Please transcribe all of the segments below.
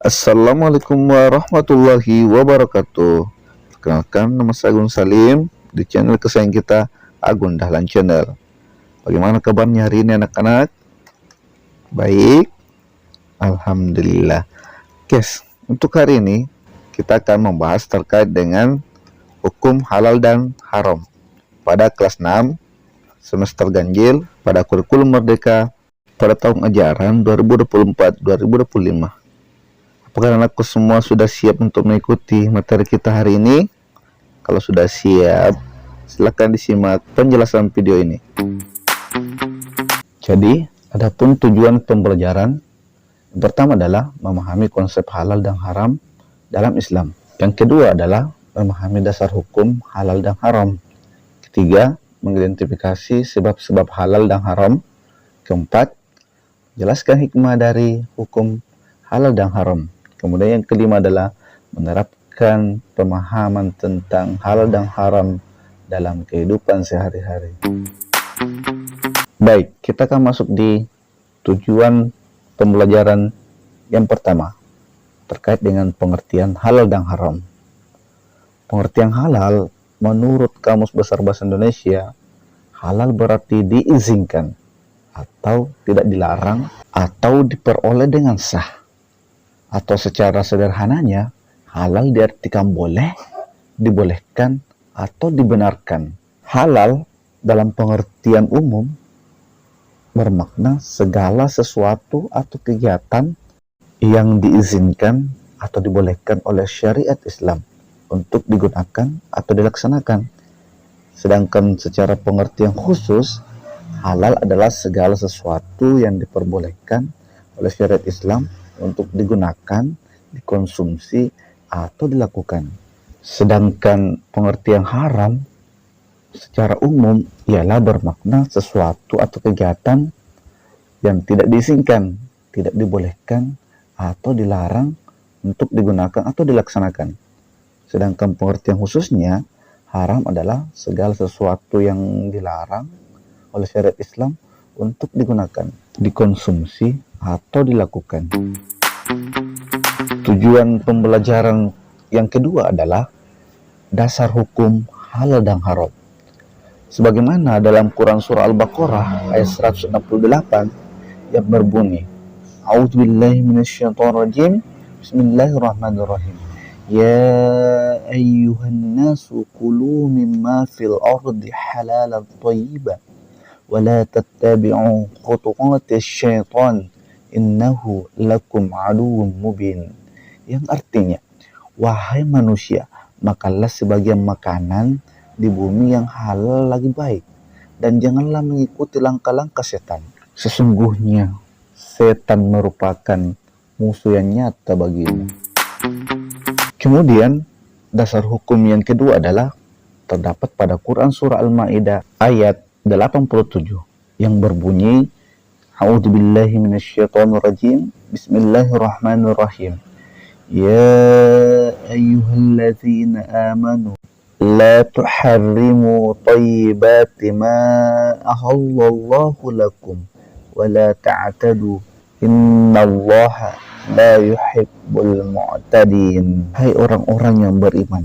Assalamualaikum warahmatullahi wabarakatuh. Perkenalkan, nama saya Agun Salim di channel kesayangan kita, Agun Dahlan Channel. Bagaimana kabarnya hari ini anak-anak? Baik, alhamdulillah. Guys, untuk hari ini kita akan membahas terkait dengan hukum halal dan haram pada kelas 6 semester ganjil pada kurikulum merdeka pada tahun ajaran 2024-2025. Apakah anakku semua sudah siap untuk mengikuti materi kita hari ini? Kalau sudah siap, silakan disimak penjelasan video ini. Jadi, adapun tujuan pembelajaran yang pertama adalah memahami konsep halal dan haram dalam Islam. Yang kedua adalah memahami dasar hukum halal dan haram. Ketiga, mengidentifikasi sebab-sebab halal dan haram. Keempat, jelaskan hikmah dari hukum halal dan haram. Kemudian yang kelima adalah menerapkan pemahaman tentang halal dan haram dalam kehidupan sehari-hari. Baik, kita akan masuk di tujuan pembelajaran yang pertama terkait dengan pengertian halal dan haram. Pengertian halal menurut Kamus Besar Bahasa Indonesia, halal berarti diizinkan atau tidak dilarang atau diperoleh dengan sah. Atau secara sederhananya, halal diartikan boleh, dibolehkan, atau dibenarkan. Halal dalam pengertian umum bermakna segala sesuatu atau kegiatan yang diizinkan atau dibolehkan oleh syariat Islam untuk digunakan atau dilaksanakan. Sedangkan secara pengertian khusus, halal adalah segala sesuatu yang diperbolehkan oleh syariat Islam untuk digunakan, dikonsumsi, atau dilakukan. Sedangkan pengertian haram secara umum ialah bermakna sesuatu atau kegiatan yang tidak diizinkan, tidak dibolehkan, atau dilarang untuk digunakan atau dilaksanakan. Sedangkan pengertian khususnya, haram adalah segala sesuatu yang dilarang oleh syariat Islam untuk digunakan, dikonsumsi, atau dilakukan. Tujuan pembelajaran yang kedua adalah dasar hukum halal dan haram. Sebagaimana dalam Quran surah Al-Baqarah ayat 168 yang berbunyi, A'udzubillahi minasyaitonirrajim, Bismillahirrahmanirrahim. Ya ayyuhan nasu kulu mimma fil ardi halalan thayyiban wa la tattabi'u khutuwatis syaitan innahu lakum aduwwum mubin. Yang artinya, wahai manusia, makanlah sebagian makanan di bumi yang halal lagi baik, dan janganlah mengikuti langkah-langkah setan. Sesungguhnya setan merupakan musuh yang nyata bagimu. Kemudian dasar hukum yang kedua adalah terdapat pada Quran surah Al-Maidah ayat 87 yang berbunyi, A'udzubillahi minasyaitonirrajim, Bismillahirrahmanirrahim. Ya ayyuhalladzina amanu la tuharrimu thayyibati ma ahallallahu lakum wa la ta'tadu innallaha la yuhibbul mu'tadin. Hai orang-orang yang beriman,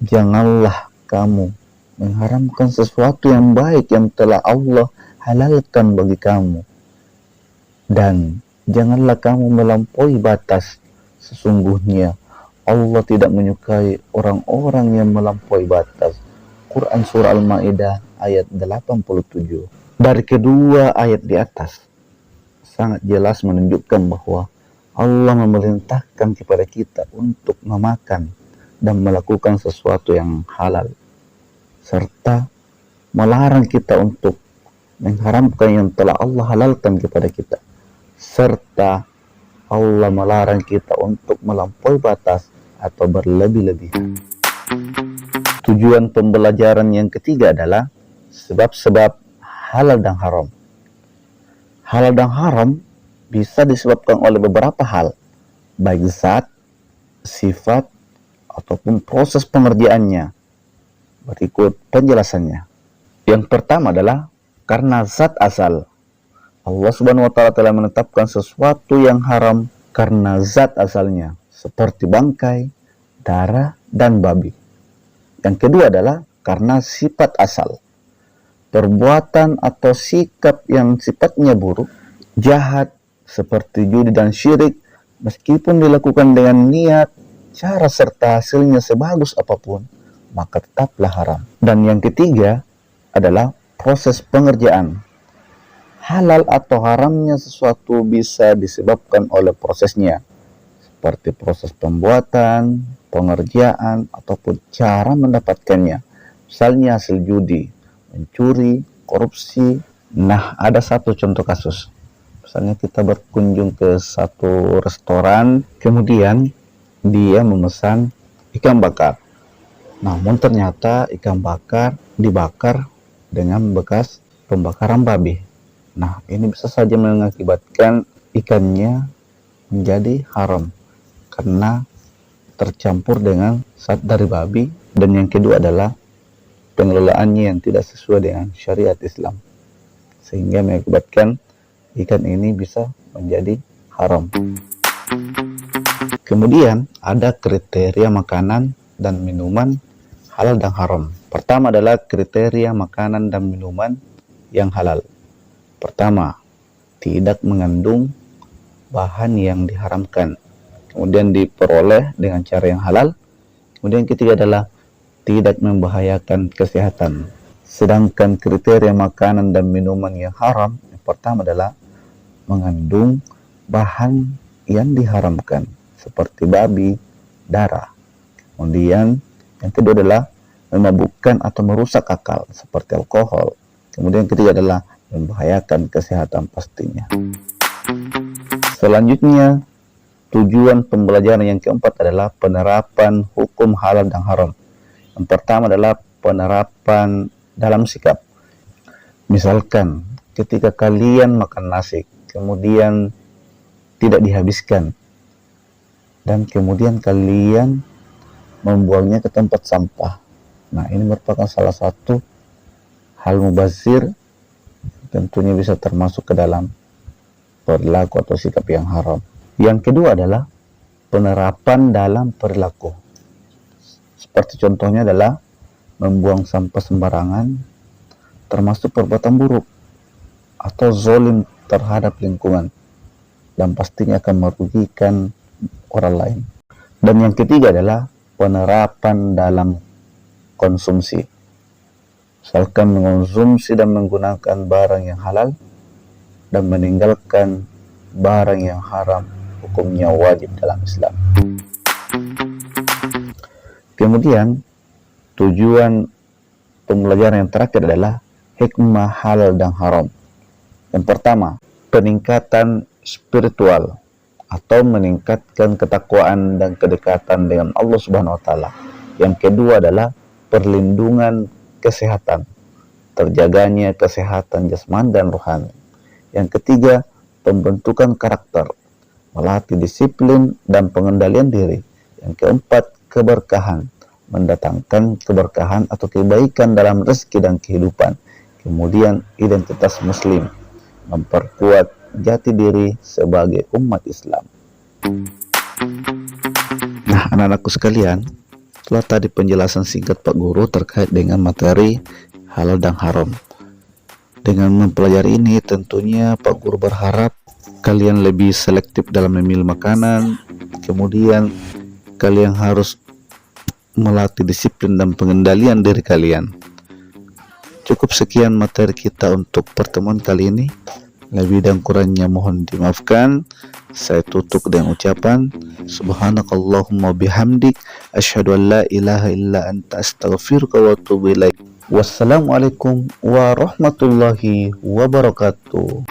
janganlah kamu mengharamkan sesuatu yang baik yang telah Allah halalkan bagi kamu, dan janganlah kamu melampaui batas. Sesungguhnya Allah tidak menyukai orang-orang yang melampaui batas. Quran surah Al-Maidah ayat 87. Dari kedua ayat di atas sangat jelas menunjukkan bahwa Allah memerintahkan kepada kita untuk memakan dan melakukan sesuatu yang halal, serta melarang kita untuk mengharamkan yang telah Allah halalkan kepada kita, serta Allah melarang kita untuk melampaui batas atau berlebih-lebihan. Tujuan pembelajaran yang ketiga adalah sebab-sebab halal dan haram. Halal dan haram bisa disebabkan oleh beberapa hal, baik zat, sifat, ataupun proses pengerjaannya. Berikut penjelasannya. Yang pertama adalah karena zat asal. Allah Subhanahu wa taala telah menetapkan sesuatu yang haram karena zat asalnya seperti bangkai, darah, dan babi. Yang kedua adalah karena sifat asal. Perbuatan atau sikap yang sifatnya buruk, jahat, seperti judi dan syirik, meskipun dilakukan dengan niat, cara serta hasilnya sebagus apapun, maka tetaplah haram. Dan yang ketiga adalah proses pengerjaan. Halal atau haramnya sesuatu bisa disebabkan oleh prosesnya, seperti proses pembuatan, pengerjaan, ataupun cara mendapatkannya. Misalnya hasil judi, mencuri, korupsi. Nah, ada satu contoh kasus. Misalnya kita berkunjung ke satu restoran, kemudian dia memesan ikan bakar. Namun ternyata ikan bakar dibakar dengan bekas pembakaran babi. Nah, ini bisa saja mengakibatkan ikannya menjadi haram karena tercampur dengan zat dari babi. Dan yang kedua adalah pengelolaannya yang tidak sesuai dengan syariat Islam, sehingga mengakibatkan ikan ini bisa menjadi haram. Kemudian ada kriteria makanan dan minuman halal dan haram. Pertama adalah kriteria makanan dan minuman yang halal. Pertama, tidak mengandung bahan yang diharamkan, kemudian diperoleh dengan cara yang halal. Kemudian yang ketiga adalah tidak membahayakan kesehatan. Sedangkan kriteria makanan dan minuman yang haram, yang pertama adalah mengandung bahan yang diharamkan seperti babi, darah. Kemudian yang kedua adalah memabukkan atau merusak akal seperti alkohol. Kemudian yang ketiga adalah membahayakan kesehatan pastinya. Selanjutnya, tujuan pembelajaran yang keempat adalah penerapan hukum halal dan haram. Yang pertama adalah penerapan dalam sikap. Misalkan ketika kalian makan nasi, kemudian tidak dihabiskan, dan kemudian kalian membuangnya ke tempat sampah. Nah, ini merupakan salah satu hal mubazir, tentunya bisa termasuk ke dalam perilaku atau sikap yang haram. Yang kedua adalah penerapan dalam perilaku. Seperti contohnya adalah membuang sampah sembarangan, termasuk perbuatan buruk atau zalim terhadap lingkungan, dan pastinya akan merugikan orang lain. Dan yang ketiga adalah penerapan dalam konsumsi. Misalkan mengonsumsi dan menggunakan barang yang halal dan meninggalkan barang yang haram, hukumnya wajib dalam Islam. Kemudian tujuan pembelajaran yang terakhir adalah hikmah halal dan haram. Yang pertama, peningkatan spiritual atau meningkatkan ketakwaan dan kedekatan dengan Allah Subhanahu wa taala. Yang kedua adalah perlindungan kesehatan, terjaganya kesehatan jasmani dan rohani. Yang ketiga, pembentukan karakter, melatih disiplin dan pengendalian diri. Yang keempat, keberkahan, mendatangkan keberkahan atau kebaikan dalam rezeki dan kehidupan. Kemudian identitas muslim, memperkuat jati diri sebagai umat Islam. Nah, anak-anakku sekalian, setelah tadi penjelasan singkat Pak Guru terkait dengan materi halal dan haram. Dengan mempelajari ini, tentunya Pak Guru berharap kalian lebih selektif dalam memilih makanan. Kemudian kalian harus melatih disiplin dan pengendalian diri kalian. Cukup sekian materi kita untuk pertemuan kali ini. Lebih dan kurangnya mohon dimaafkan. Saya tutup dengan ucapan subhanakallahumma bihamdik asyhadu an la ilaha illa anta astaghfiruka wa atubu ilaik. Wassalamualaikum warahmatullahi wabarakatuh.